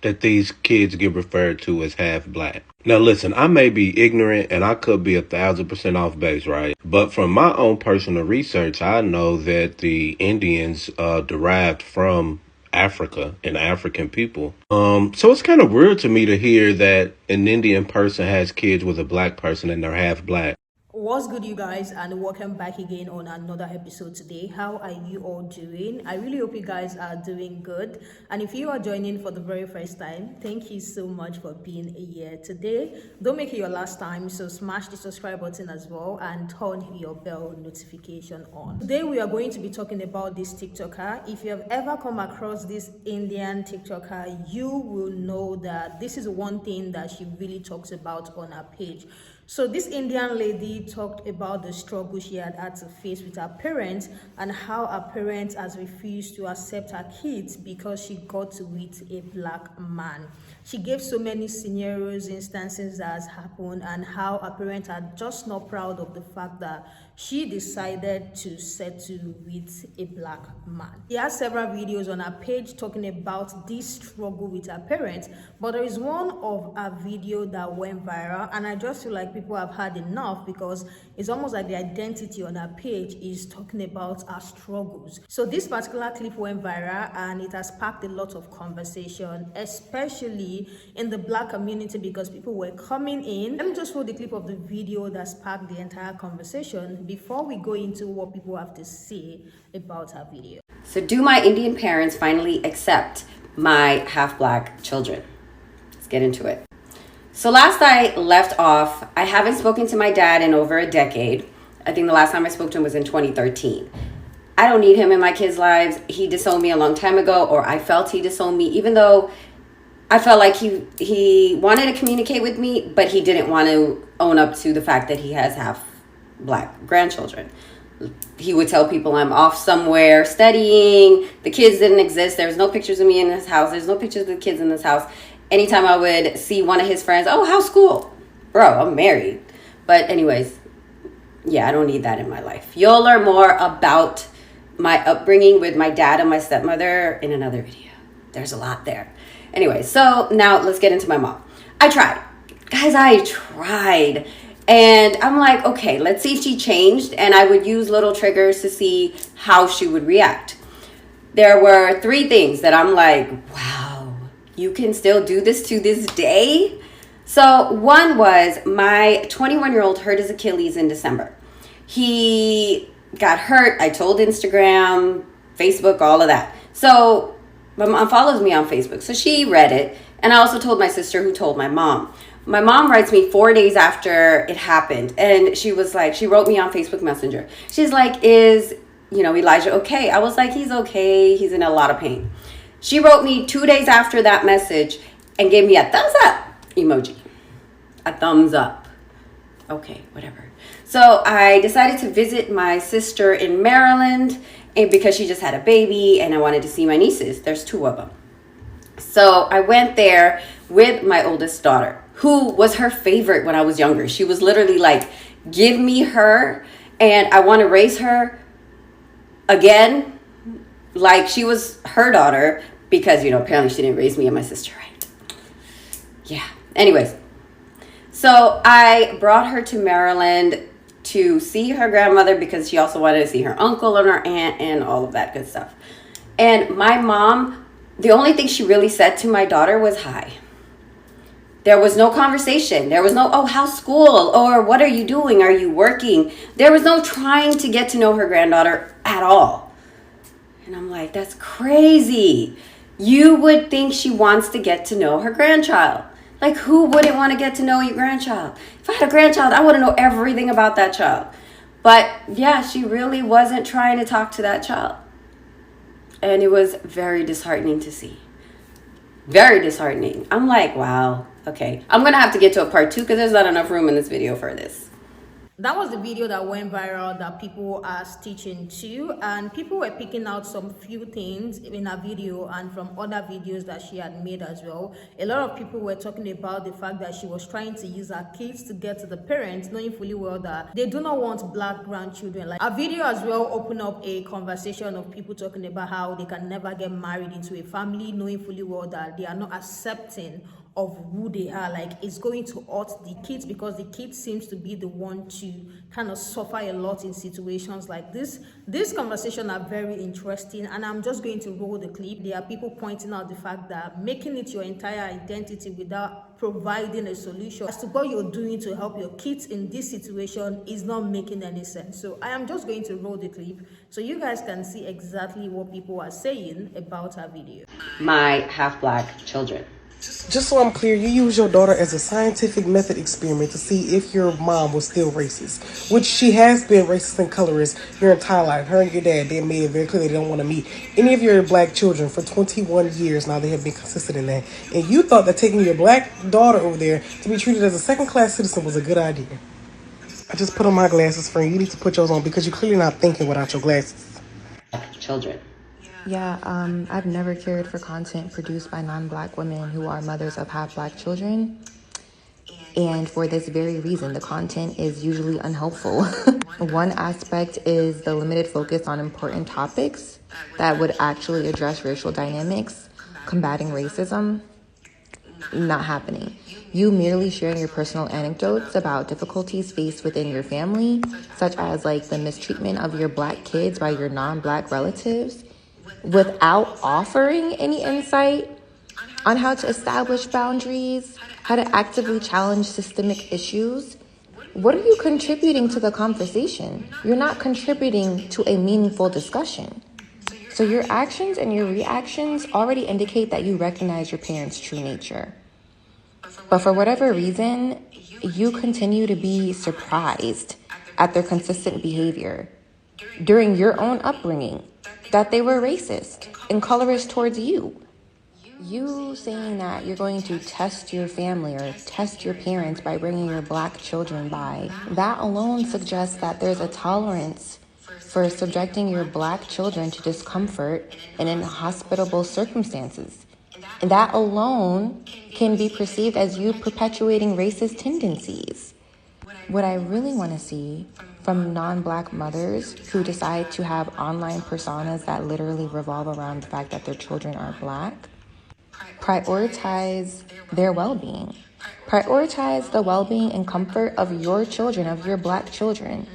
that these kids get referred to as half black. Now listen, I may be ignorant and I could be 1,000% off base, right? But from my own personal research, I know that the Indians derived from Africa and African people. So it's kind of weird to me to hear that an Indian person has kids with a black person and they're half black. What's good, you guys, and welcome back again on another episode today. How are you all doing? I really hope you guys are doing good. And if you are joining for the very first time, thank you so much for being here today. Don't make it your last time, so smash the subscribe button as well and turn your bell notification on. Today we are going to be talking about this TikToker. If you have ever come across this Indian TikToker, you will know that this is one thing that she really talks about on her page. So this Indian lady talked about the struggle she had to face with her parents and how her parents has refused to accept her kids because she got with a black man. She gave so many scenarios, instances that has happened, and how her parents are just not proud of the fact that she decided to settle with a black man. She has several videos on her page talking about this struggle with her parents, but there is one of her video that went viral, and I just feel like people have had enough because it's almost like the identity on her page is talking about her struggles. So this particular clip went viral and it has sparked a lot of conversation, especially in the black community, because people were coming in. Let me just show the clip of the video that sparked the entire conversation before we go into what people have to say about her video. So do my Indian parents finally accept my half-black children? Let's get into it. So last I left off, I haven't spoken to my dad in over a decade. I think the last time I spoke to him was in 2013. I don't need him in my kids' lives. He disowned me a long time ago, or I felt he disowned me, even though I felt like he wanted to communicate with me, but he didn't want to own up to the fact that he has half black grandchildren. He would tell people I'm off somewhere studying. The kids didn't exist. There's no pictures of me in his house. There's no pictures of the kids in this house. Anytime I would see one of his friends, oh, how's school? Bro, I'm married. But anyways, yeah, I don't need that in my life. You'll learn more about my upbringing with my dad and my stepmother in another video. There's a lot there. Anyway, so now let's get into my mom. I tried. Guys, I tried. And I'm like, okay, let's see if she changed. And I would use little triggers to see how she would react. There were 3 things that I'm like, wow, you can still do this to this day? So one was my 21-year-old hurt his Achilles in December. He got hurt. I told Instagram, Facebook, all of that. So my mom follows me on Facebook. So she read it. And I also told my sister, who told my mom. My mom writes me 4 days after it happened. And she was like, she wrote me on Facebook Messenger. She's like, is, Elijah okay? I was like, he's okay. He's in a lot of pain. She wrote me 2 days after that message and gave me a thumbs up emoji. A thumbs up. Okay, whatever. So I decided to visit my sister in Maryland, and because she just had a baby and I wanted to see my nieces. There's 2 of them. So I went there with my oldest daughter, who was her favorite when I was younger. She was literally like, give me her and I want to raise her again. Like she was her daughter because, apparently she didn't raise me and my sister right. Yeah. Anyways, so I brought her to Maryland to see her grandmother because she also wanted to see her uncle and her aunt and all of that good stuff. And my mom, the only thing she really said to my daughter was hi. There was no conversation. There was no, oh, how's school? Or what are you doing? Are you working? There was no trying to get to know her granddaughter at all. And I'm like, that's crazy. You would think she wants to get to know her grandchild. Like, who wouldn't want to get to know your grandchild? If I had a grandchild, I want to know everything about that child. But yeah, she really wasn't trying to talk to that child. And it was very disheartening to see. Very disheartening. I'm like, wow, okay. I'm going to have to get to a part 2 because there's not enough room in this video for this. That was the video that went viral that people are stitching to, and people were picking out some few things in her video and from other videos that she had made as well. A lot of people were talking about the fact that she was trying to use her kids to get to the parents, knowing fully well that they do not want black grandchildren. Like, a video as well opened up a conversation of people talking about how they can never get married into a family, knowing fully well that they are not accepting of who they are. Like, it's going to hurt the kids because the kids seems to be the one to kind of suffer a lot in situations like this conversation are very interesting, and I'm just going to roll the clip. There are people pointing out the fact that making it your entire identity without providing a solution as to what you're doing to help your kids in this situation is not making any sense. So I am just going to roll the clip so you guys can see exactly what people are saying about her video. My half-black children. Just so I'm clear, you use your daughter as a scientific method experiment to see if your mom was still racist, which she has been racist and colorist your entire life. Her and your dad, they made it very clear they don't want to meet any of your black children for 21 years now. They have been consistent in that. And you thought that taking your black daughter over there to be treated as a second-class citizen was a good idea. I just put on my glasses, friend. You need to put yours on because you're clearly not thinking without your glasses. Children. Yeah, I've never cared for content produced by non-black women who are mothers of half-black children. And for this very reason, the content is usually unhelpful. One aspect is the limited focus on important topics that would actually address racial dynamics, combating racism, not happening. You merely sharing your personal anecdotes about difficulties faced within your family, such as like the mistreatment of your black kids by your non-black relatives, without offering any insight on how to establish boundaries, how to actively challenge systemic issues. What are you contributing to the conversation? You're not contributing to a meaningful discussion. So your actions and your reactions already indicate that you recognize your parents' true nature. But for whatever reason, you continue to be surprised at their consistent behavior during your own upbringing, that they were racist and colorist towards you. You saying that you're going to test your family or test your parents by bringing your black children by, that alone suggests that there's a tolerance for subjecting your black children to discomfort and inhospitable circumstances. And that alone can be perceived as you perpetuating racist tendencies. What I really want to see from non-black mothers who decide to have online personas that literally revolve around the fact that their children are black, prioritize their well-being. Prioritize the well-being and comfort of your children, of your black children.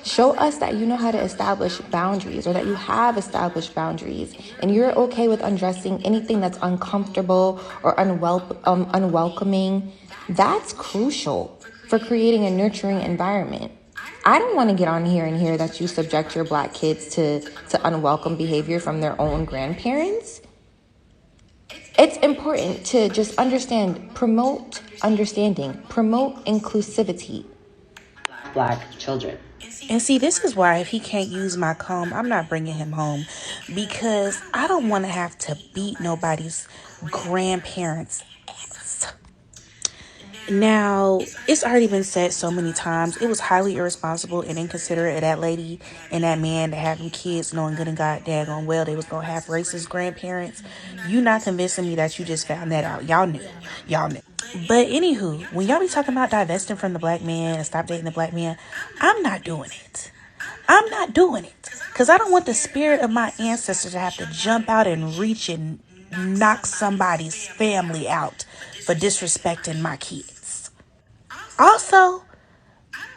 Show us that you know how to establish boundaries, or that you have established boundaries, and you're okay with undressing anything that's uncomfortable or unwelcoming. That's crucial for creating a nurturing environment. I don't want to get on here and hear that you subject your black kids to unwelcome behavior from their own grandparents. It's important to just promote understanding, promote inclusivity. Black children. And see, this is why if he can't use my comb, I'm not bringing him home, because I don't want to have to beat nobody's grandparents' ass. Now, it's already been said so many times, it was highly irresponsible and inconsiderate of that lady and that man to have them kids knowing good and god daggone well they was going to have racist grandparents. You not convincing me that you just found that out. Y'all knew. But anywho, when y'all be talking about divesting from the black man and stop dating the black man, I'm not doing it. Because I don't want the spirit of my ancestors to have to jump out and reach and knock somebody's family out for disrespecting my kids. Also,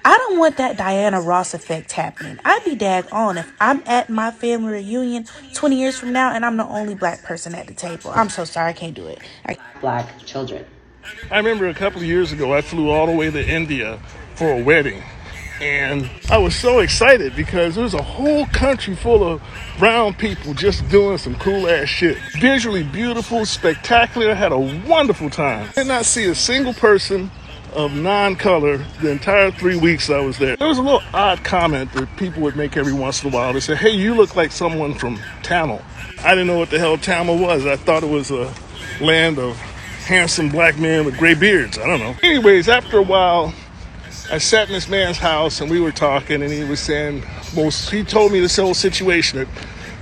I don't want that Diana Ross effect happening. I'd be daggone if I'm at my family reunion 20 years from now and I'm the only black person at the table. I'm so sorry, I can't do it. Black children. I remember a couple of years ago, I flew all the way to India for a wedding. And I was so excited because there was a whole country full of brown people just doing some cool ass shit. Visually beautiful, spectacular, had a wonderful time. I did not see a single person of non-color the entire 3 weeks I was there. There was a little odd comment that people would make every once in a while. They said, hey, you look like someone from Tamil. I didn't know what the hell Tamil was. I thought it was a land of handsome black men with gray beards. I don't know. Anyways, after a while, I sat in this man's house and we were talking, and he was saying, he told me this whole situation that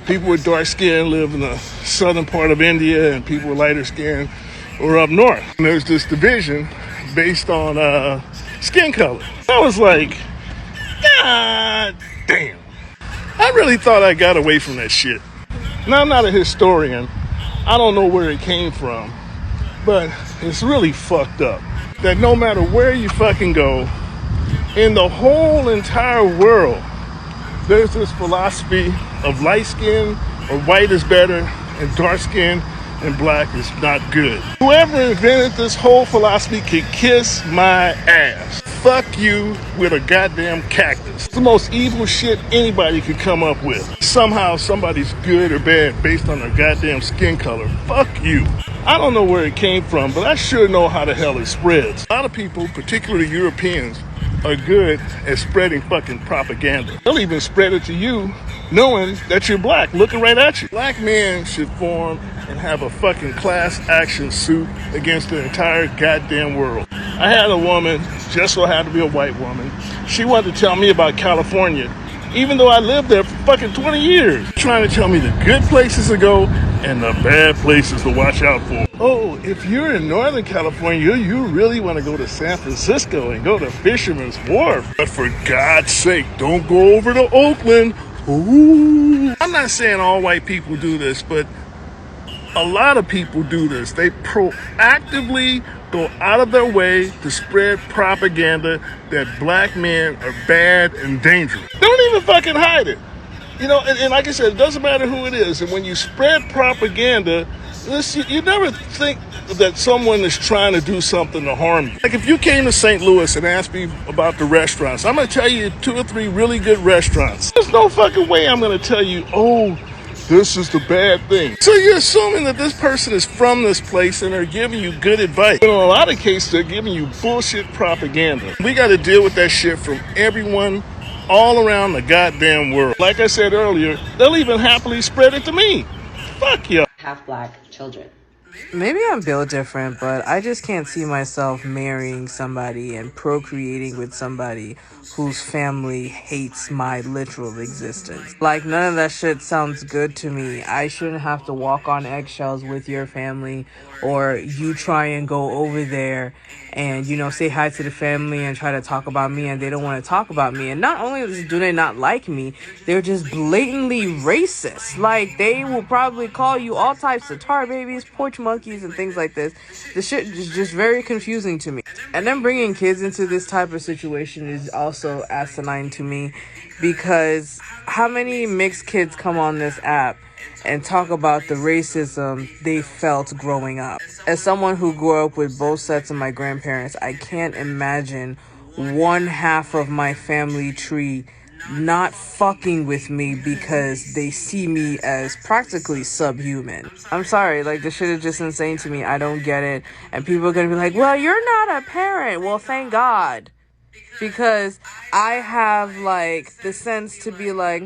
people with dark skin live in the southern part of India and people with lighter skin were up north. And there's this division based on skin color. I was like, God damn. I really thought I got away from that shit. Now, I'm not a historian. I don't know where it came from, but it's really fucked up that no matter where you fucking go, in the whole entire world, there's this philosophy of light skin or white is better and dark skin and black is not good. Whoever invented this whole philosophy can kiss my ass. Fuck you with a goddamn cactus. It's the most evil shit anybody could come up with. Somehow somebody's good or bad based on their goddamn skin color. Fuck you. I don't know where it came from, but I sure know how the hell it spreads. A lot of people, particularly Europeans, are good at spreading fucking propaganda. They'll even spread it to you knowing that you're black, looking right at you. Black men should form and have a fucking class action suit against the entire goddamn world. I had a woman, just so happened to be a white woman, she wanted to tell me about California, even though I lived there for fucking 20 years. Trying to tell me the good places to go and the bad places to watch out for. Oh, if you're in Northern California, you really want to go to San Francisco and go to Fisherman's Wharf. But for God's sake, don't go over to Oakland. Ooh. I'm not saying all white people do this, but a lot of people do this. They proactively go out of their way to spread propaganda that black men are bad and dangerous. They don't even fucking hide it. You know, and like I said, it doesn't matter who it is. And when you spread propaganda, you never think that someone is trying to do something to harm you. Like if you came to St. Louis and asked me about the restaurants, I'm going to tell you 2 or 3 really good restaurants. There's no fucking way I'm going to tell you, oh, this is the bad thing. So you're assuming that this person is from this place and they're giving you good advice. But in a lot of cases, they're giving you bullshit propaganda. We got to deal with that shit from everyone all around the goddamn world. Like I said earlier, they'll even happily spread it to me. Fuck you. Half black children. Maybe I'm built different, but I just can't see myself marrying somebody and procreating with somebody whose family hates my literal existence. Like, none of that shit sounds good to me. I shouldn't have to walk on eggshells with your family, or you try and go over there and, you know, say hi to the family and try to talk about me, and they don't want to talk about me. And not only do they not like me, they're just blatantly racist. Like, they will probably call you all types of tar babies, porch monkeys, and things like this. The shit is just very confusing to me. And then bringing kids into this type of situation is also asinine to me, because how many mixed kids come on this app and talk about the racism they felt growing up? As someone who grew up with both sets of my grandparents, I can't imagine one half of my family tree not fucking with me because they see me as practically subhuman. I'm sorry, like, this shit is just insane to me. I don't get it. And people are gonna be like, well, you're not a parent. Well, thank God. Because I have, like, the sense to be like,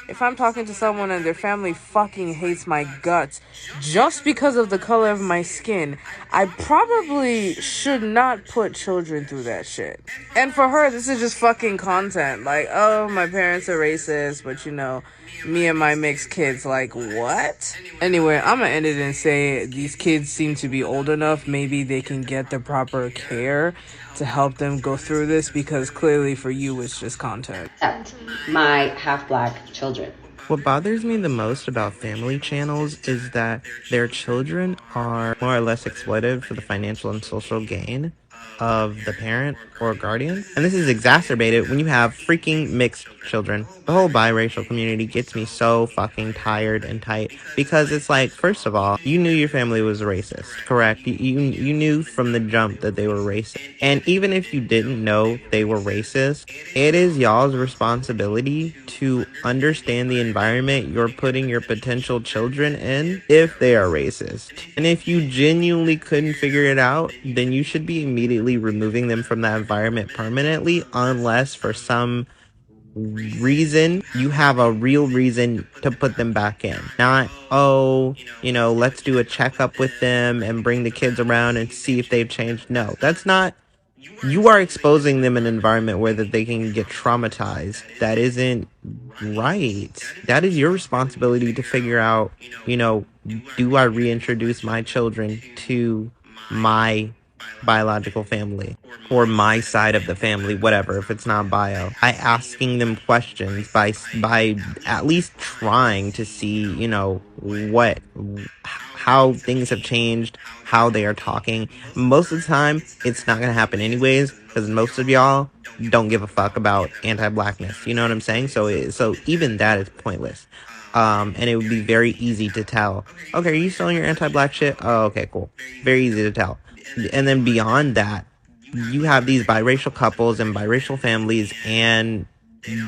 if I'm talking to someone and their family fucking hates my guts just because of the color of my skin, I probably should not put children through that shit. And for her, this is just fucking content. Like, oh, my parents are racist, but you know, me and my mixed kids, like, what? Anyway, I'm gonna end it and say these kids seem to be old enough. Maybe they can get the proper care to help them go through this, because clearly for you it's just content. Except my half black children. What bothers me the most about family channels is that their children are more or less exploited for the financial and social gain of the parent or guardian. And this is exacerbated when you have freaking mixed children. The whole biracial community gets me so fucking tired and tight, because it's like, first of all, you knew your family was racist, correct? You knew from the jump that they were racist. And even if you didn't know they were racist, it is y'all's responsibility to understand the environment you're putting your potential children in if they are racist. And if you genuinely couldn't figure it out, then you should be immediately removing them from that environment permanently, unless for some reason you have a real reason to put them back in. Not, oh, you know, let's do a checkup with them and bring the kids around and see if they've changed. No, that's not you are exposing them in an environment where that they can get traumatized. That isn't right. That is your responsibility to figure out, do I reintroduce my children to my biological family or my side of the family, whatever, if it's not bio, by asking them questions, by at least trying to see, how things have changed, how they are talking. Most of the time, it's not gonna happen anyways, because most of y'all don't give a fuck about anti-blackness. You know what I'm saying? So even that is pointless. And it would be very easy to tell. Okay, are you still on your anti-black shit? Oh, okay, cool. Very easy to tell. And then beyond that, you have these biracial couples and biracial families, and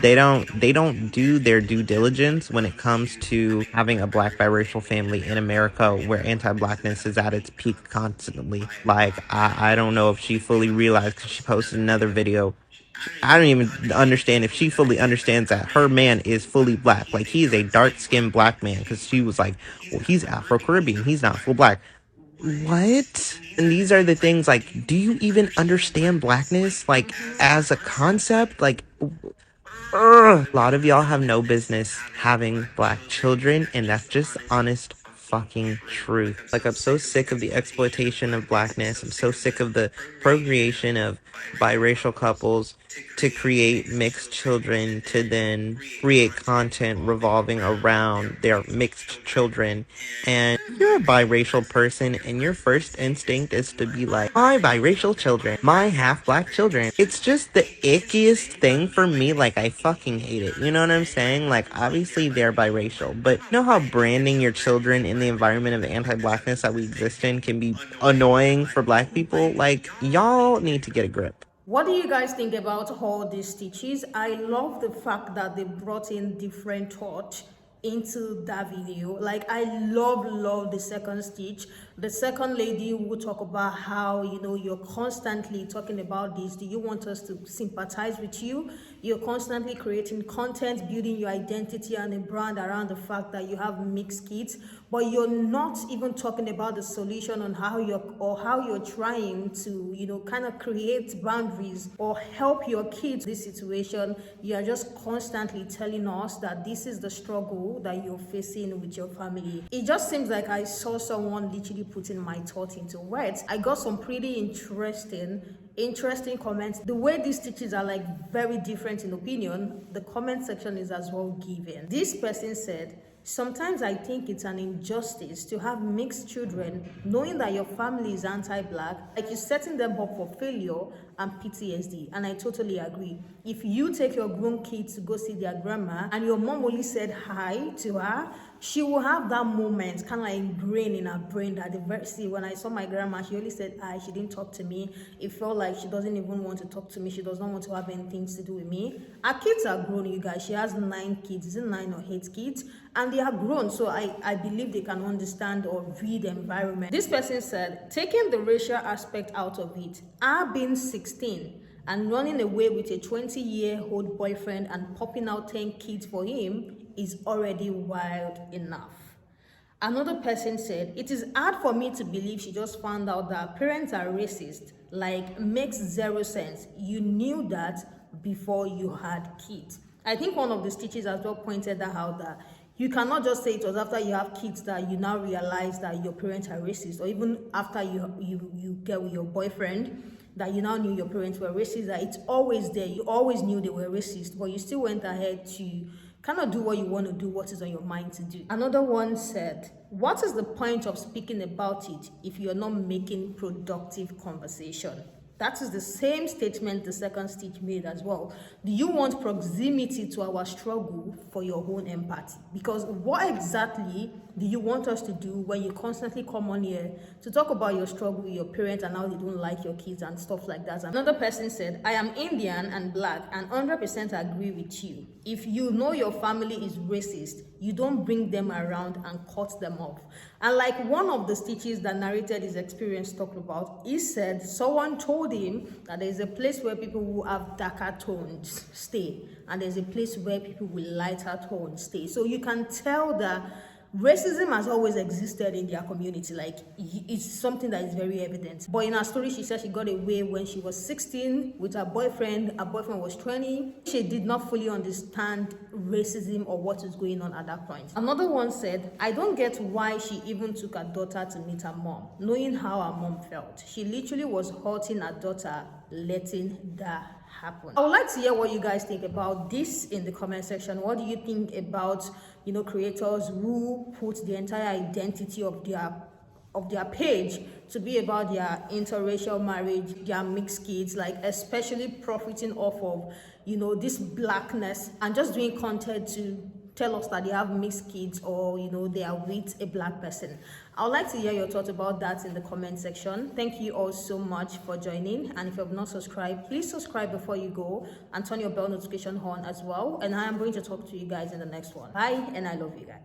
they don't do their due diligence when it comes to having a Black biracial family in America, where anti-blackness is at its peak constantly. Like, I don't know if she fully realized, because she posted another video. I don't even understand if she fully understands that her man is fully Black. Like, he is a dark-skinned Black man, because she was like, well, he's Afro-Caribbean, he's not full Black. What? And these are the things, like, do you even understand Blackness, like, as a concept? Like, a lot of y'all have no business having Black children, and that's just honest fucking truth. Like, I'm so sick of the exploitation of Blackness. I'm so sick of the procreation of biracial couples to create mixed children, to then create content revolving around their mixed children. And you're a biracial person, and your first instinct is to be like, my biracial children, my half-Black children. It's just the ickiest thing for me. Like, I fucking hate it. You know what I'm saying? Like, obviously they're biracial, but you know how branding your children in the environment of anti-Blackness that we exist in can be annoying for Black people? Like, y'all need to get a grip. What do you guys think about all these stitches? I love the fact that they brought in different thought into that video. Like, I love the second stitch. The second lady will talk about how, you're constantly talking about this. Do you want us to sympathize with you? You're constantly creating content, building your identity and a brand around the fact that you have mixed kids, but you're not even talking about the solution on how you're trying to, kind of create boundaries or help your kids in this situation. You are just constantly telling us that this is the struggle that you're facing with your family. It just seems like I saw someone literally putting my thought into words. I got some pretty interesting comments. The way these stitches are like very different in opinion, the comment section is as well given. This person said, sometimes I think it's an injustice to have mixed children knowing that your family is anti-Black, like you're setting them up for failure and PTSD. And I totally agree. If you take your grown kids to go see their grandma and your mom only said hi to her, she will have that moment kind of like ingrained in her brain that when I saw my grandma, she only said hi, she didn't talk to me. It felt like she doesn't even want to talk to me. She does not want to have anything to do with me. Her kids are grown, you guys. She has 9 kids. Is it 9 or 8 kids? And they are grown, so I believe they can understand or read the environment. This person said, taking the racial aspect out of it, her being 16 and running away with a 20-year-old boyfriend and popping out 10 kids for him is already wild enough. Another person said, it is hard for me to believe she just found out that parents are racist. Like, makes zero sense. You knew that before you had kids. I think one of the stitches as well pointed that out, that you cannot just say it was after you have kids that you now realize that your parents are racist, or even after you get with your boyfriend that you now knew your parents were racist, that it's always there. You always knew they were racist, but you still went ahead to kind of do what you want to do, what is on your mind to do. Another one said, what is the point of speaking about it if you're not making productive conversation? That is the same statement the second stitch made as well. Do you want proximity to our struggle for your own empathy? Because what exactly do you want us to do when you constantly come on here to talk about your struggle with your parents and how they don't like your kids and stuff like that? Another person said, I am Indian and Black and 100% agree with you. If you know your family is racist, you don't bring them around and cut them off. And like one of the stitches that narrated his experience talked about, he said someone told him that there's a place where people who have darker tones stay, and there's a place where people with lighter tones stay. So you can tell that Racism has always existed in their community, like it's something that is very evident. But in her story, she said she got away when she was 16 with her boyfriend. Her boyfriend was 20. She did not fully understand racism or what is going on at that point. Another one said, I don't get why she even took her daughter to meet her mom, knowing how her mom felt. She literally was hurting her daughter, letting that happen. I would like to hear what you guys think about this in the comment section. What do you think about, creators who put the entire identity of their page to be about their interracial marriage, their mixed kids, like especially profiting off of, this blackness and just doing content to tell us that they have mixed kids or they are with a black person. I would like to hear your thoughts about that in the comment section. Thank you all so much for joining, and if you have not subscribed, please subscribe before you go and turn your bell notification on as well. And I am going to talk to you guys in the next one. Bye, and I love you guys.